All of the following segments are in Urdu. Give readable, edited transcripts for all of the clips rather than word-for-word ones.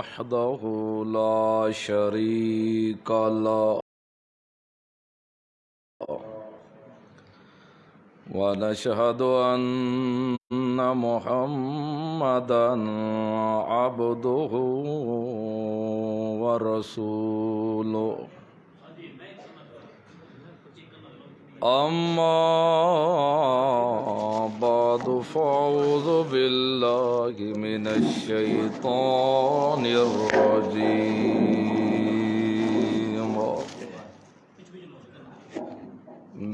وحده لا شريك له ونشهد أن محمدا عبده ورسوله أما بعد فأعوذ بالله من الشيطان الرجيم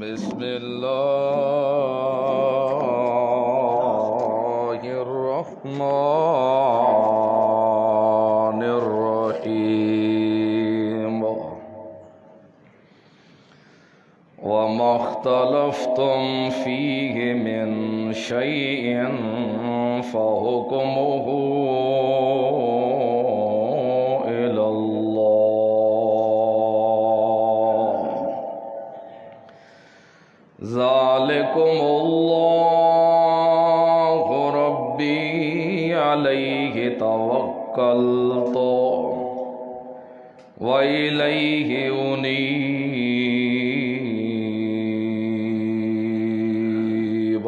بسم الله الرحمن الرحيم وما اختلفتم فيه من شيء فحكمه إلى الله ذلكم الله ربي عليه توكلت وإليه أنيب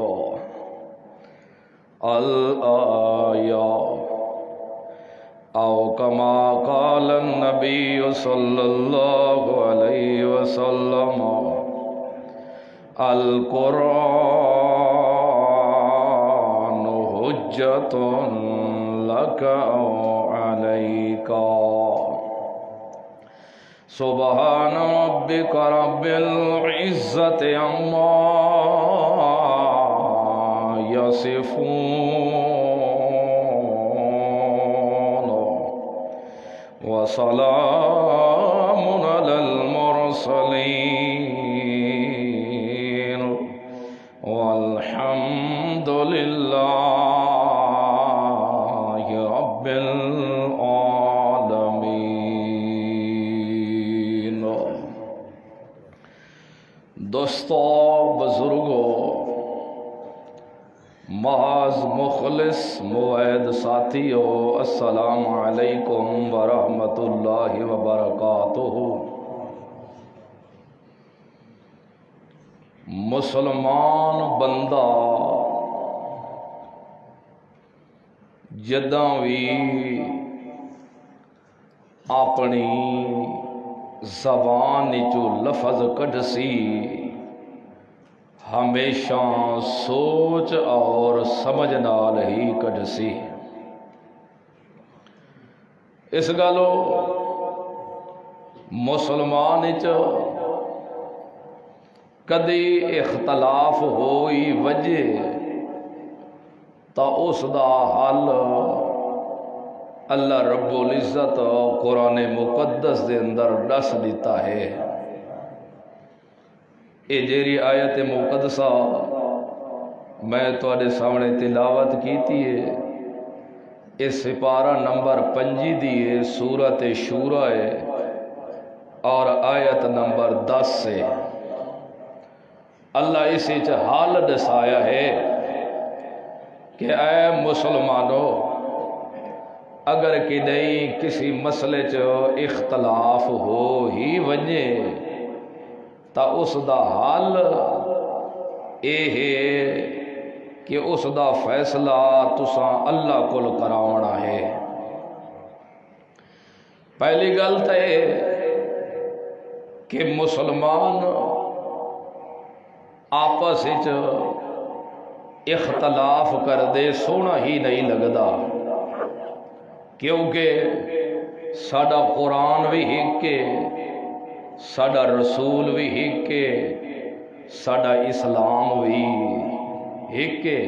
الآية أو كما قال النبي صلى الله عليه وسلم القرآن حجة لك أو عليك سبحان ربك رب العزة عما يصفون وسلام على المرسلين والحمد لله رب العالمين دوستو بزرگو محض مخلص موعد ساتھیو السلام علیکم ورحمۃ اللہ وبرکاتہ مسلمان بندہ جداں بھی اپنی زبان چو لفظ کڈ سی ہمیشہ سوچ اور سمجھ نال ہی کڈ سی اس گالو مسلمان کدی اختلاف ہوئی وجہ تا اس دا حل اللہ رب العزت قرآن مقدس دے اندر دس دیتا ہے اے جیری آیت مقدسہ میں تواڈے سامنے تلاوت کیتی ہے اس سپارہ نمبر 5 دی ہے سورۃ شورى ہے اور آیت نمبر 10 سے اللہ اسی حال دسایا ہے کہ اے مسلمانوں اگر کدئی کسی مسئلے اختلاف ہو ہی وجے تا اس دا حال اے ہے کہ اس دا فیصلہ تساں اللہ کول کراونا ہے پہلی گل تے کہ مسلمان آپس اختلاف کر دے سونا ہی نہیں لگدا کیونکہ ساڈا قرآن بھی ہکے ساڈا رسول بھی ہکے ساڈا اسلام بھی ہکے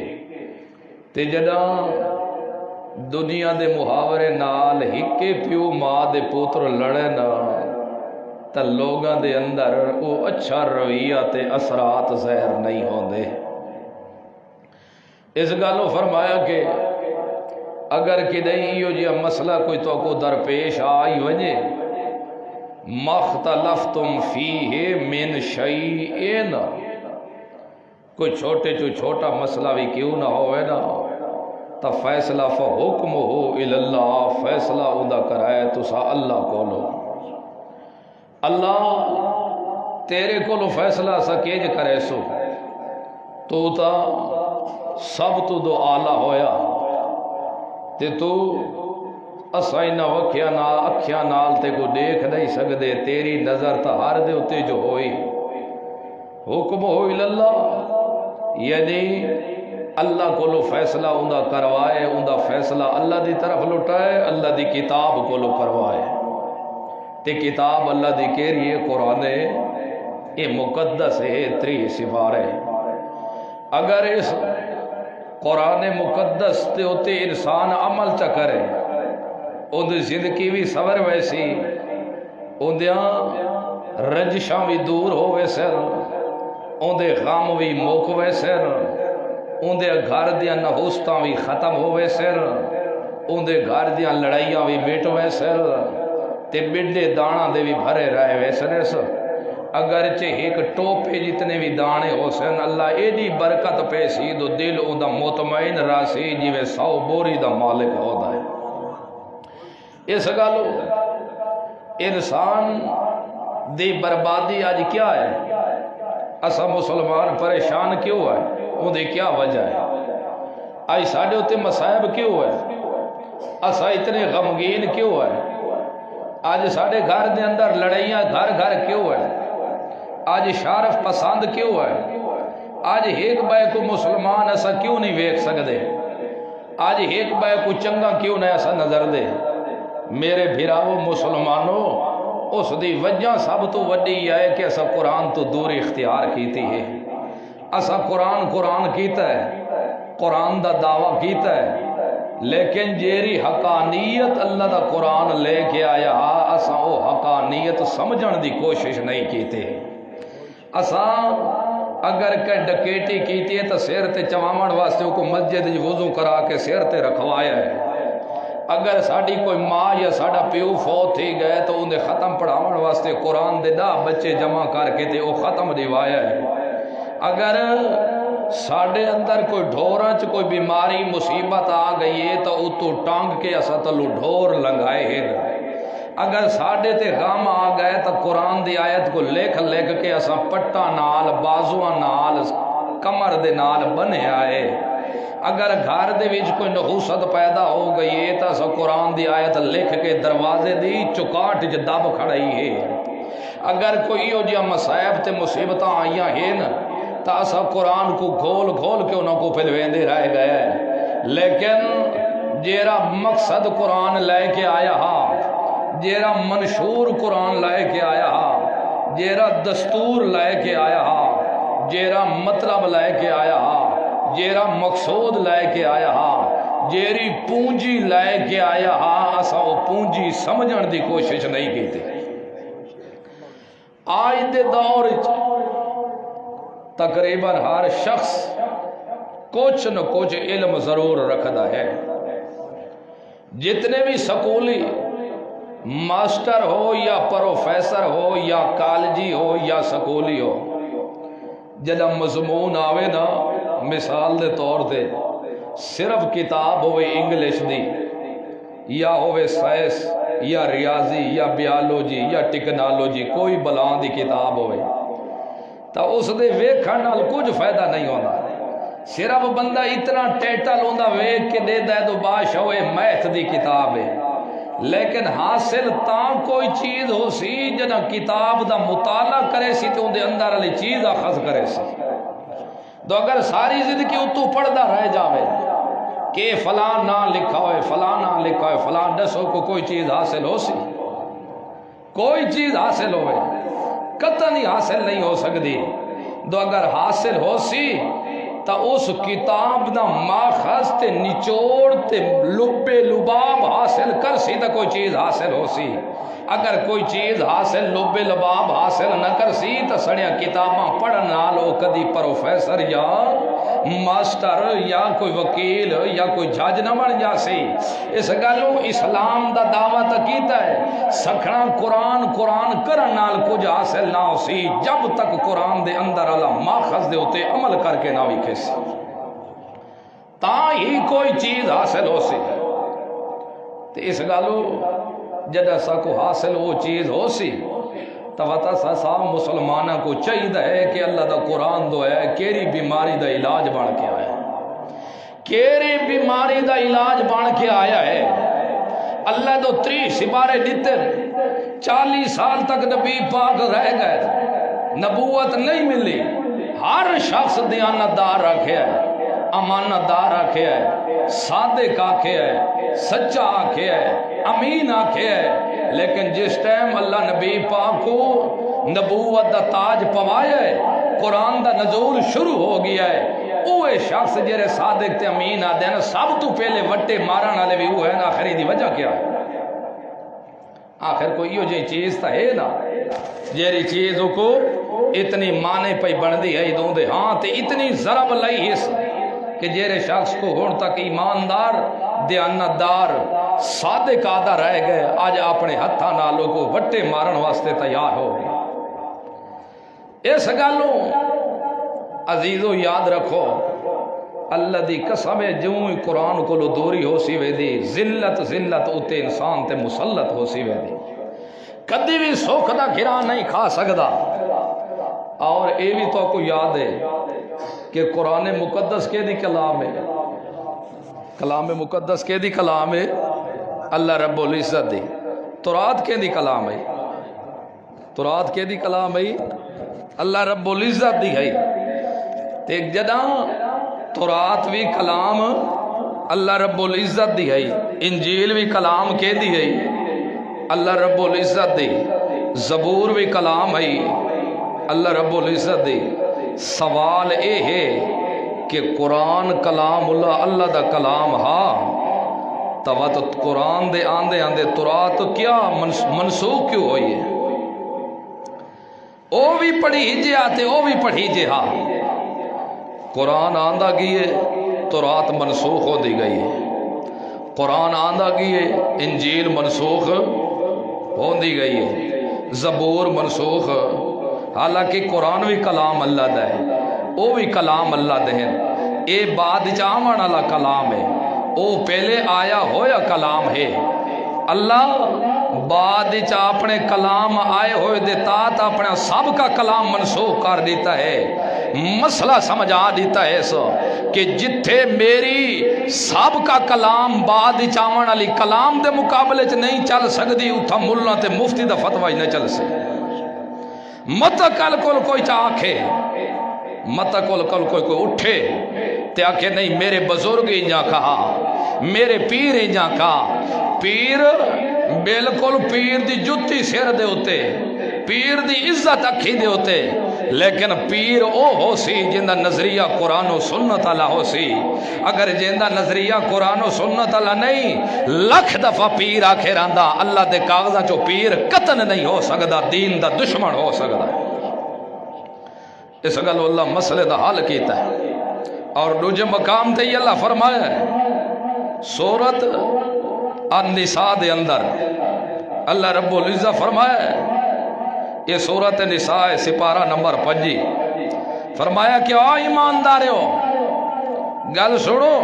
تے جداں دنیا دے محاورے نال ہکے پیو ماں دے پوتر لڑے نا تا لوگاں دے اندر وہ اچھا رویہ تے اثرات ظاہر نہیں ہوندے اس گالوں فرمایا کہ اگر کدئی یہ جی مسئلہ کوئی تو کو درپیش آئی وجے مختلفتم فیہ من شیئن کوئی چھوٹے چھوٹا مسئلہ بھی کیوں نہ ہوئے نا تو فیصلہ فحکمہ اللہ، فیصلہ ادا کرائے تسا اللہ کولو۔ اللہ تیرے کولو فیصلہ سکیج کرے سو، تو تا سب تو دو آلہ ہویا تے تو اسائی نہ وکھیا نال اکھیاں نال تے کو دیکھ نہیں سکدے، تیری نظر تا ہر دے اتے جو ہوئی۔ حکم ہوئی اللہ یعنی اللہ کو لو فیصلہ اندہ کروائے، اندہ فیصلہ اللہ دی طرف لٹائے، اللہ دی کتاب کو لو کروائے تے کتاب اللہ دی کیریے قرآن یہ مقدس ہے، تری سفارے۔ اگر اس قرآن مقدس تے ہوتے انسان عمل چا کرے، اندھی زندگی بھی صبر ویسی، اندیاں رنجشاں بھی دور ہوئے سر، اندھے غم بھی موک ہوئے سر، اندھے گھر دیاں نحوستاں بھی ختم ہوئے سر، اندھے گھر دیاں لڑائیاں بھی بیٹ ہوئے سر، تے بڑے دانا دے بھی بھرے رہے ہوئے سر۔ اگرچہ ایک ٹوپے جتنے بھی دانے ہو سن، اللہ ایڈی برکت پیسی دو دل اندھا مطمئن راسی جیوے 100 بوری دا مالک ہوتا ہے۔ اس گالو انسان دی بربادی آج کیا ہے؟ اسا مسلمان پریشان کیوں ہے؟ اندھی کیا وجہ ہے؟ آج ساڑھے ہوتے مصائب کیوں ہے؟ اسا اتنے غمگین کیوں ہے؟ آج ساڑھے گھر دے اندر لڑائیاں گھر گھر کیوں ہے؟ آج شارف پسند کیوں ہے؟ آج ایک بائے کو مسلمان ایسا کیوں نہیں ویک سکتے؟ آج ایک بائے کو چنگا کیوں نہیں ایسا نظر دے؟ میرے بھراؤ مسلمانوں، اس دی وجہ سب تو وڈی ہے کہ ایسا قرآن تو دور اختیار کیتی ہے۔ ایسا قرآن کیتا ہے، قرآن دا دعویٰ کیتا ہے، لیکن جیری حقانیت اللہ دا قرآن لے کے آیا ایسا وہ حقانیت سمجھن دی کوشش نہیں کیتے۔ ایسا اگر کہ ڈکیٹی کیتی ہے تو سیر تے چوامن واسطے کو مسجد وضو کرا کے سیر تے رکھوایا ہے۔ اگر ساڑی کوئی ماں یا ساڑا پیو فوت تھی گئے تو انہیں ختم پڑھاون واسطے قرآن دے 10 بچے جمع کر کے تے وہ ختم دیوایا ہے۔ اگر ساڑے اندر کوئی ڈھوراں کوئی بیماری مصیبت آ گئی ہے تو اتو ٹانگ کے اسا تلو ڈھور لنگائے ہیں۔ اگر ساڑے تے غم آ گئے تو قرآن دی آیت کو لکھ کے اسا پٹا نال بازوان نال کمر دے نال بنے آئے۔ اگر گھر دے وچ کوئی نحوست پیدا ہو گئی ہے تو اسا قرآن دی آیت لکھ کے دروازے دی چکاٹ دب کھڑائی ہے۔ اگر کوئی جہاں مصائب تے مصیبتاں آئیاں ہیں تو اسا قرآن کو گھول کے انہوں کو پھلویندے رہ گئے، لیکن جیرا مقصد قرآن لے کے آیا ہا، جیرا منشور قرآن لے کے آیا ہا، جیرا دستور لے کے آیا ہا، جیرا مطلب لے کے آیا ہا، جیرا مقصود لے کے آیا ہا، جیری پونجی لے کے آیا ہا، اسا وہ پونجی سمجھن دی کوشش نہیں کی تھی۔ آج دے دور تقریباً ہر شخص کچھ نہ کچھ علم ضرور رکھتا ہے۔ جتنے بھی سکولی ماسٹر ہو یا پروفیسر ہو یا کالجی ہو یا سکولی ہو، جدہ مضمون آوے نا، مثال دے طور دے صرف کتاب ہوئے انگلش دی یا ہوئے سائنس یا ریاضی یا بیالوجی یا ٹیکنالوجی، کوئی بلان دی کتاب ہوئے تو اس دے ویکھن نال کچھ فائدہ نہیں ہونا۔ صرف بندہ اتنا ٹیٹل ہوندہ ویکھ کے دے دے تو باش ہوئے میتھ دی کتاب ہے، لیکن حاصل تاں کوئی چیز ہو سی جنہ کتاب دا مطالعہ کرے سی تو اندے اندر علی چیز آخذ کرے سی۔ تو اگر ساری زندگی اتو پڑھدا رہ جاوے کہ فلان نہ لکھا ہوئے، فلان نہ لکھا ہوئے، فلان دسو کو کوئی چیز حاصل ہو سی، کوئی چیز حاصل ہوئے قطعی حاصل نہیں ہو سکتی۔ تو اگر حاصل ہو سی تو اس کتاب دا ماخذ تے نچوڑ تے لبے لباب حاصل کر سی تو کوئی چیز حاصل ہو سی۔ اگر کوئی چیز حاصل لبے لباب حاصل نہ کر سی تو سڑیاں کتاباں پڑھن نالو کدی پروفیسر یا ماسٹر یا کوئی وکیل یا کوئی جج نہ بن جا سی۔ اس گلوں اسلام دا دعویٰ تا کیتا ہے، سکھنا قرآن کرن نال کچھ حاصل نہ ہو سی جب تک قرآن دے اندر اللہ ماخذ دے ہوتے عمل کر کے نہ وکھے سی۔ تا ہی کوئی چیز حاصل ہو سی تو اس گالو جدہ سا کو حاصل وہ چیز ہو سی تو وطا سا مسلمانہ کو چاہیے ہے کہ اللہ دا قرآن دو ہے کیری بیماری دا علاج بن کے آیا کیری بیماری دا علاج بن کے آیا ہے اللہ دو 30 سپارے دیتے 40 سال تک نبی پاک رہ گئے نبوت نہیں ملی ہر شخص دیانتدار رکھے ہے امانت دار رکھے ہے صادق آکھے ہے سچا آکھے ہے امین آکھے ہے لیکن جس ٹائم اللہ نبی پاک کو نبوت دا تاج پوایا ہے قرآن دا نزول شروع ہو گیا ہے اوے شخص جیرے صادق تے امین آدھے نا سب تو پہلے وٹے مارن والے بھی وہ ہے نا آخری دی وجہ کیا ہے آخر کوئی یہ جی چیز تا ہے نا جیری چیز کو اتنی مانے پہ بن دی ہے دوں دے ہاں تے اتنی ضرب لئی اس کہ جیرے شخص کو ہون تک ایماندار دیانتدار صادق آدھا رہ گئے آج اپنے ہتھا نالوں کو وٹے مارن واسطے تیار ہو گئے اس گالوں عزیزو یاد رکھو اللہ دی قسم ہے جوں ہی قرآن کو لو دوری ہو سی وے دی ذلت اتے انسان تے مسلط ہو سی وے دی کدی بھی سوکھ دا گھرا نہیں کھا سکدا اور اے بھی تو کو یاد ہے کہ قرآن مقدس کے دی کلام ہے کلام مقدس کے دی کلام ہے اللہ رب العزت دی تورات کے دی کلام ہے تورات کے دی کلام ہے اللہ رب العزت دی ہے تے جداں تورات بھی کلام اللہ رب العزت دی ہے انجیل بھی کلام کے دی ہے اللہ رب العزت دی زبور بھی کلام ہے اللہ رب العزت دی سوال اے ہے کہ قرآن کلام اللہ دا کلام ہا تو قرآن دے آندے تورات کیا منسوخ کیوں ہوئی ہے او بھی پڑھی جے آتے او بھی پڑھی جے ہاں قرآن آندہ گئے تورات منسوخ ہو دی گئی ہے قرآن آندہ گئے انجیل منسوخ ہو دی گئی ہے زبور منسوخ حالانکہ قرآن بھی کلام اللہ دا ہے او بھی کلام اللہ دے ہیں اے بعد چاہمان اللہ کلام ہے او پہلے آیا ہویا کلام ہے اللہ بعد چا اپنے کلام آئے ہوئے دیتا تا اپنے سب کا کلام منسوخ کر دیتا ہے مسئلہ سمجھا دیتا ہے سو کہ جتھے میری سب کا کلام بعد چاون علی کلام دے مقابلے چ نہیں چل سکتی اتھا ملنا تے مفتی دا فتوی نہیں چل سکتی مت کل کوئی چاکھے مت کل کوئی اٹھے تے آکھے نہیں میرے بزرگ ہی جا کہا میرے پیر ہی جا کہا پیر بالکل پیر دی جتی سر دے ہوتے پیر دی عزت اکھی دے ہوتے لیکن پیر او ہو سی جندہ نظریہ قرآن و سنت اللہ ہو سی اگر جندہ نظریہ قرآن و سنت اللہ نہیں لکھ دفعہ پیر آکھے راندہ اللہ دے کاغذہ چو پیر قتل نہیں ہو سکتا دین دا دشمن ہو سکتا اس گل اللہ مسئلے دا حال کیتا ہے اور دوجہ مقام تے یہ اللہ فرمایا ہے سورت النساء دے اندر اللہ رب العزت فرمایا ہے یہ سورت نساء سپارہ نمبر 5 فرمایا کہ آ ایماندار ہو گل سنو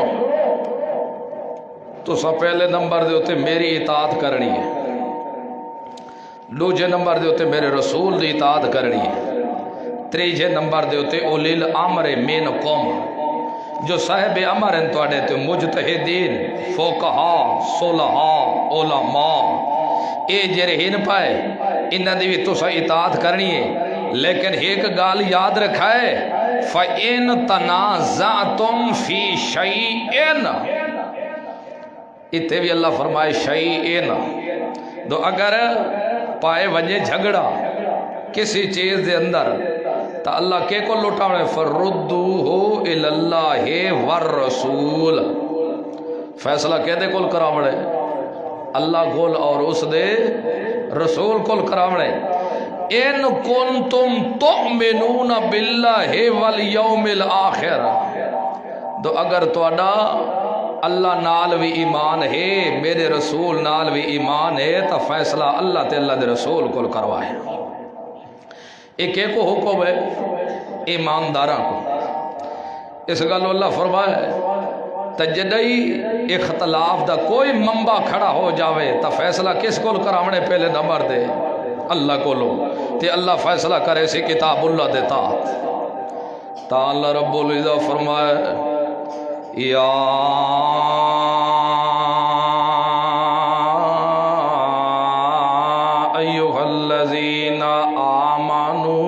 تو سب پہلے نمبر دے ہوتے میری اطاعت کرنی ہے دوجے نمبر دے ہوتے میرے رسول دی اطاعت کرنی ہے تریجے نمبر دے ہوتے اولی الامر منکم جو صاحب امر ہیں تو اڈے تے مجتہدین فقہا صلحاء علماء اے جرے ہن پائے انہاں دی بھی تسا اطاعت کرنی ہے لیکن ایک گال یاد رکھا ہے فَإِن تَنَازَعْتُمْ فِي شَيْءٍ اتنے بھی اللہ فرمائے شَيْءٍ تو اگر پائے وجہ جھگڑا کسی چیز دے اندر تو اللہ کے کو لٹاونے فَرُدُّوهُ إِلَى اللَّهِ وَالرَّسُولِ فیصلہ کہتے کل کراوڑے اللہ کل اور اس دے رسول کل کراوڑے ان کنتم تؤمنون باللہ والیوم الآخر تو اگر توڑا اللہ نال بھی ایمان ہے میرے رسول نال بھی ایمان ہے تو فیصلہ اللہ تے اللہ دے رسول کل کروائے ایک کو حکم ہے ایمانداراں کو اس گل اللہ فرمایا ہے تے جدئی اختلاف دا کوئی منبع کھڑا ہو جاوے تا فیصلہ کس کول کراونے پہلے نمبر دے اللہ کولو تے اللہ فیصلہ کرے سی کتاب اللہ دیتا تا اللہ رب العزت فرمائے یا ایھا الذین آمنوا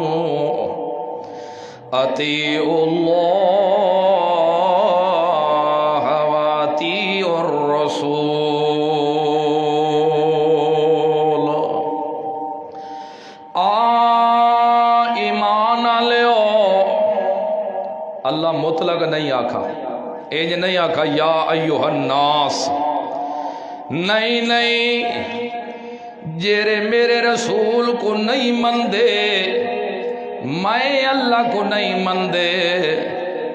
اطیعوا اللہ واطیعوا الرسول ایمان لیو اللہ مطلق نہیں آکھا ایج نہیں آکھا یا ایھا الناس نہیں جیرے میرے رسول کو نہیں مندے میں اللہ کو نہیں مندے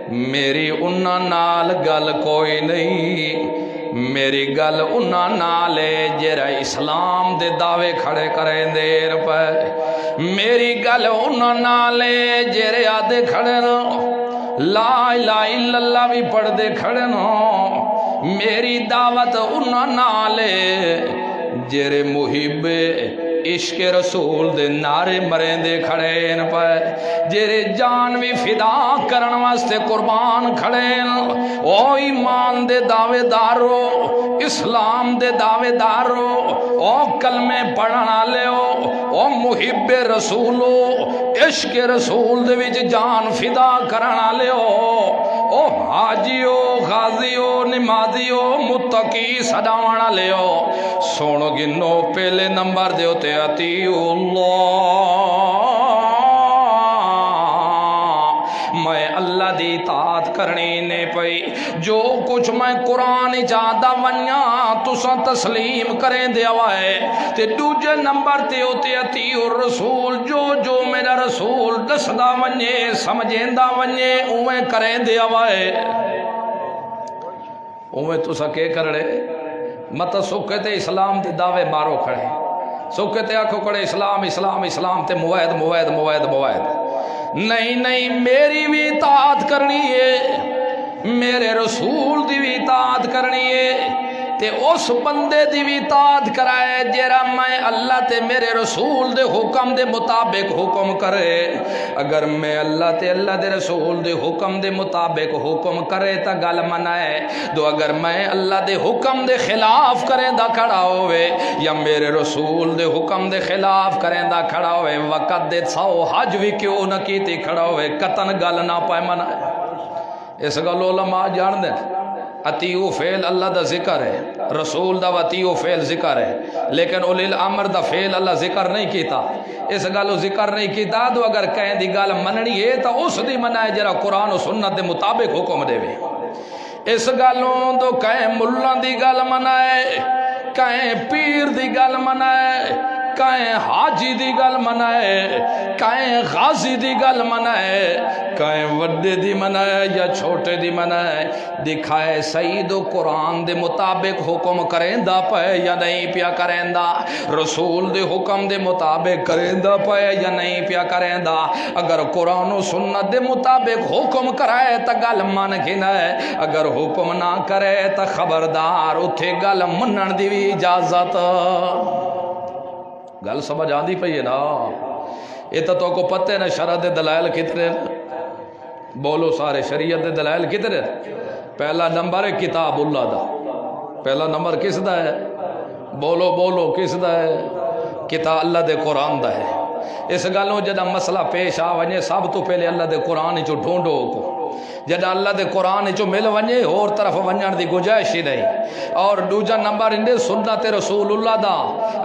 میری انہاں نال گل کوئی نہیں میری گل انہاں نالے جیرا اسلام دے دعوے کھڑے کریں دیر پہ میری گل انہاں نالے جیرے آدھے کھڑے نا لا الہ الا اللہ بھی پڑھ دے کھڑے نا میری دعوت انہاں نالے جیرے محب عشق رسول دے نعرے مریں دے کھڑے ان پہ جیرے جان بھی فدا کرن واسطے قربان کھڑے او ایمان دے دعوے دارو اسلام دے دعوے دارو او کلمے پڑھنا لیو او محب رسولو عشق رسول دے وچ جان فدا کرنا لیو او حاجیو غازیو نمازیو متقی صداوانا لیو سونو گنو پہلے نمبر دیو تے اطیعوا اللہ میں اللہ دی اطاعت کرنی نے پئی جو کچھ میں قرآن جادہ ونیا تسا تسلیم کریں دیا وائے تے دوجہ نمبر تے ہوتے اطیعوا الرسول جو میرا رسول دسدا ونجے سمجھیندہ ونجے اویں کریں دیا وائے اویں تسا کے کرڑے مت سکے تے اسلام دے دعوے مارو کھڑے سکے تے آکھو کھڑے اسلام اسلام اسلام تے موید نہیں میری بھی اطاعت کرنی ہے میرے رسول دی بھی اطاعت کرنی ہے تے اس بندے دی بھی اطاعت کرائے جیرا میں اللہ تے میرے رسول دے حکم دے مطابق حکم کرے اگر میں اللہ تے اللہ دے رسول دے حکم دے مطابق حکم کرے تا گل منائے دو اگر میں اللہ دے حکم دے خلاف کریں دا کھڑا ہوئے یا میرے رسول دے حکم دے خلاف کریں دا کھڑا ہوئے وقت دے سو حج بھی کیوں نہ کیتی کھڑا ہوئے قطن گل نہ پائے منائے اس گل علماء جان دیں اطیعوا فعل اللہ دا ذکر ہے رسول دا اطیعوا فعل ذکر ہے لیکن اولی الامر دا فعل اللہ ذکر نہیں کیتا اس گالو ذکر نہیں کیتا تو اگر کہیں دی گال مننی ہے تو اس دی منائے جرا قرآن و سنت دے مطابق حکم دے وے اس گالوں تو کہیں ملہ دی گال منائے کہیں پیر دی گال منائے کہیں حاجی دی گل منائے کہیں غازی دی گل منائے کہیں وڈے دی منائے یا چھوٹے دی منائے دکھائے سعید و قرآن دے مطابق حکم کریں دا پائے یا نہیں پیا کریں دا رسول دے حکم دے مطابق کریں دا پائے یا نہیں پیا کریں دا اگر قرآن و سنت دے مطابق حکم کرائے تا گل من گھنائے اگر حکم نہ کرے تا خبردار اتھے گل منن دی بھی اجازت گل سمجھ آندی پئی ہے نا یہ تو کو پتہ ہے نا شرع دے دلائل کتنے بولو سارے شریعت دے دلائل کتنے پہلا نمبر ہے کتاب اللہ دا پہلا نمبر کس دا ہے بولو کس دا ہے کتاب اللہ دے قرآن دا ہے اس گلوں جدہ مسئلہ پیش آ ونجے سب تو پہلے اللہ دے قرآن چو ڈھونڈو کو جدہ اللہ دے قرآن چو مل ونجے اور طرف ونجن دی گنجائش ہی نہیں اور دوجا نمبر اندے سنت رسول اللہ دا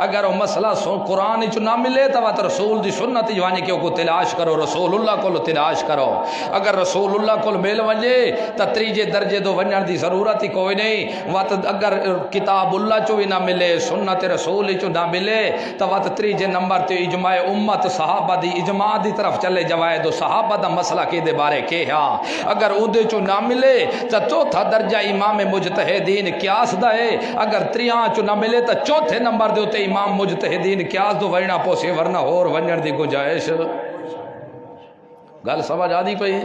اگر وہ مسئلہ قرآن چو نہ ملے تو رسول دی سنت جوانی کے کو تلاش کرو رسول اللہ کو تلاش کرو اگر رسول اللہ کو مل ونجے تو تریجے درجے دو ونجن دی ضرورت ہی کوئی نہیں اگر کتاب اللہ چو ہی نہ ملے سنت رسول چو نہ ملے تو تریجے نمبر تے اجماع امت صحابہ دی اجماع دی طرف چلے جوائے دو صحابہ دا مسئلہ کی دے بارے کے ہاں اگر اودے چو نہ ملے تو چوتھا درجہ امام مجتہدین قیاس دا ہے اگر تریاں چو نہ ملے تو چوتھے نمبر دے ہوتے امام مجتہدین قیاس دو ورنہ پوسے ورنہ اور ونجر دی گنجائش گل سمجھ آدھی پئی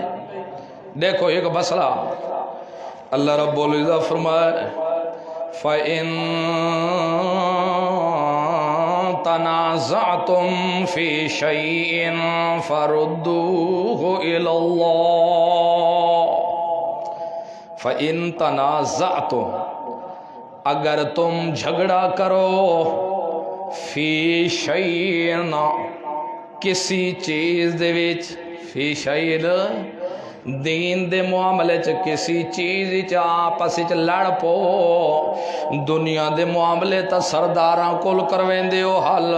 دیکھو ایک مسئلہ اللہ رب العزت فرمائے فَإِن تَنَازَعْتُمْ فِي شَيْءٍ فَرُدُّوهُ إِلَى اللَّهِ فَإِن تَنَازَعْتُمْ اگر تم جھگڑا کرو فی شیئن کسی چیز دے وچ فی شیئن دین دے معاملے چ کسی چیز چ آپس چ لڑ پو دنیا دے معاملے تا سرداراں کول کرویندے ہو حل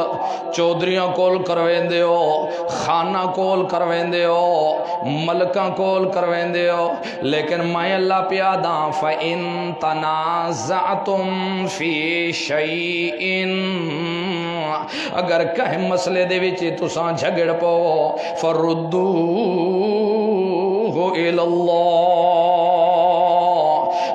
چودھریاں کول کرویندے ہو خانہ کول کرویندے ہو ملکاں کول کرویندے ہو لیکن میں اللہ پیاداں فَإِن تَنَازَعْتُمْ فِي شَيْءٍ اگر کہیں مسئلے دے وچ تساں جھگڑ پو فَرُدُّوهُ إِلَى اللَّهِ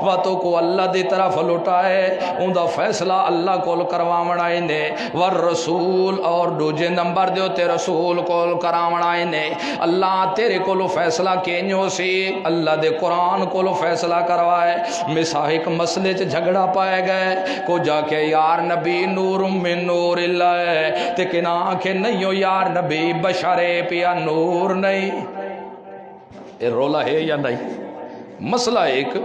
واتو کو اللہ دی طرف لٹائے ان دا فیصلہ اللہ کول کرواوڑائیں نے والرسول اور دوجے نمبر دیو تے رسول کول کراوڑائیں نے اللہ تیرے کول فیصلہ کینیو سی اللہ دے قرآن کول فیصلہ کروائے مساحق مسئلے چ جھگڑا پائے گئے کو جا کے یار نبی نور من نور اللہ تے کنا کہ نہیں یار نبی بشرے پیا نور نہیں اے رولا ہے یا نہیں مسئلہ ایک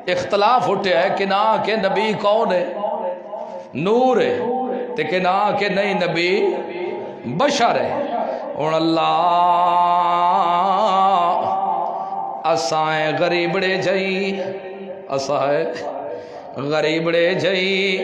اختلاف اٹھے ہے کہ نہ کہ نبی کون ہے نور ہے تے کہ نہ کہ نہیں نبی بشر ہے اور اللہ اسائیں غریبڑے جائی اسائیں غریبڑے جائی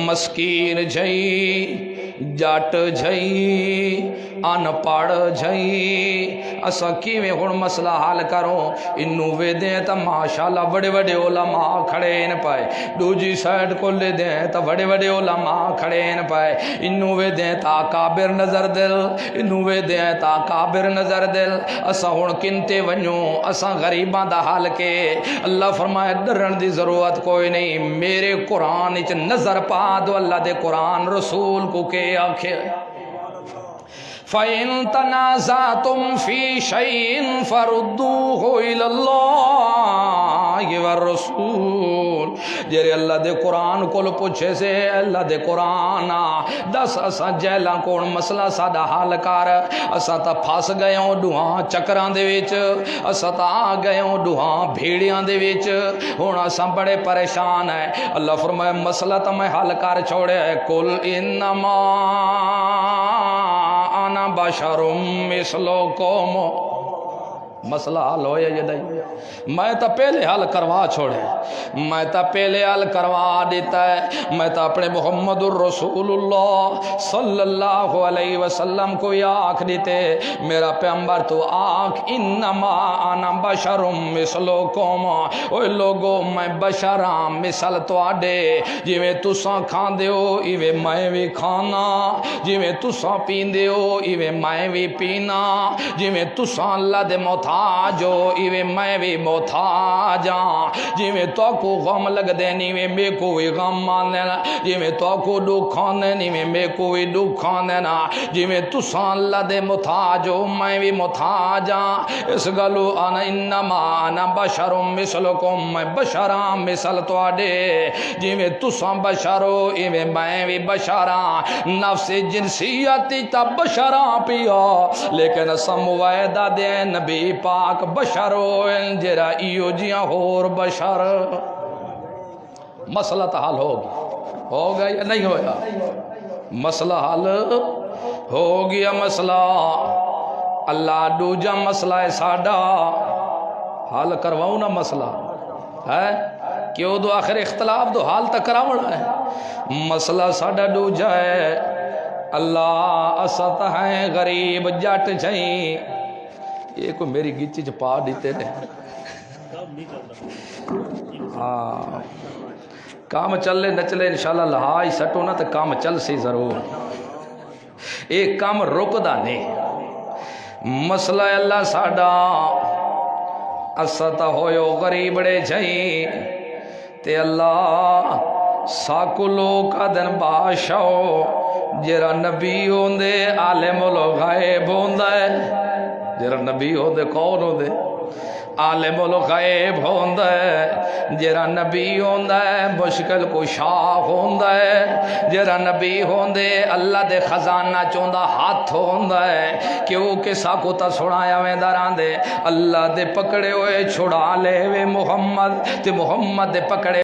مسکین جائی جٹ جائی ان پڑھ جائی اسا کیویں ہن مسئلہ حل کروں انو وے دیں تا ماشاءاللہ بڑے بڑے علماء کھڑے ان پائے دوجی سائیڈ کو لے دیں تا بڑے بڑے علماء کھڑے ان پائے انو وے دیں تا کابر نظر دل انو وے دیں تا کابر نظر دل اسا ہن کنتے ونیوں اسا غریباں دا حال کے اللہ فرمائے ڈرن دی ضرورت کوئی نہیں میرے قرآن وچ نظر پا دو اللہ دے قرآن رسول کو کے آنکھیں فَإِن تَنَازَعْتُمْ فِي شَيْءٍ فَرُدُّوهُ إِلَى اللَّهِ وَالرَّسُولِ جیرے اللہ دے قرآن کو پوچھے سے اللہ دے قرآن دس اسا جیلاں کون مسئلہ سادہ حال کر اسا تا پھاس گئے ہوں ڈوہاں چکران دے ویچ اسا تا آ گئے ہوں ڈوہاں بھیڑیاں دے ویچ ہونا اسا بڑے پریشان ہے اللہ فرمائے مسئلہ تا میں حال کر چھوڑے کل انما انا بشرم مثلکم مسئلہ حل ہویا یہ نہیں میں تا پہلے حل کروا چھوڑے میں تا پہلے حل کروا دیتا ہے میں تا اپنے محمد الرسول اللہ صلی اللہ علیہ وسلم کو یہ آنکھ دیتے میرا پیغمبر تو آنکھ انما انا بشرم مثلکم اوہ لوگو میں بشرام مثل تو آڈے جی میں تساں کھان دیو ایوے میں بھی کھانا جی میں تساں پین دیو ایوے میں بھی پینا جی میں تساں اللہ دے محتاجو ایوے میں بھی محتاجاں جی میں تو کو غم لگ دینی میں کوئی غم ماننا جی میں تو کو دکھان دینی میں کوئی دکھان دینا جی میں تساں اللہ دے محتاجو میں بھی محتاجاں اس گلو انا انما انا بشرم مثلکم میں بشرام مثل تو آڈے جی میں تساں بشرو ایوے میں بھی بشراں نفس جنسیتی تا بشراں پیا لیکن سمویدہ دے نبی پاک بشرو جرا ایو جیاں ہور بشر مسئلہ تا حل ہو گیا یا نہیں ہویا مسئلہ حل ہو گیا مسئلہ اللہ دوجا مسئلہ ہے ساڑا حل کرواؤں نا مسئلہ ہے کیوں دو آخر اختلاف دو حال تک کراوڑا ہے مسئلہ ساڑا دوجا ہے اللہ اسط ہیں غریب جٹ جائیں یہ کوئی میری گچی چ پا دیتے نے ہاں کام چلے نہ چلے انشاءاللہ لہائی سٹو نا تو کام چل سی ضرور ایک کام رکدا نہیں مسئلہ اللہ ساڑا استا ہویو غریبڑے جائیں تے اللہ ساکو لوکا دن باشاو جرا نبی ہوندے عالم لو غائب ہوندہ ہے جرا نبی ہوندے کون ہوندے عالم الغیب ہوندا ہے جڑا نبی ہوندا ہے مشکل کشا ہوندا ہے جڑا نبی ہوندے اللہ دے خزانہ چوندا ہاتھ ہوندا ہے کیوں کہ ساکو تا سنایا ویندا راندے اللہ دے پکڑے ہوئے چھڑا لے وے محمد تے محمد دے پکڑے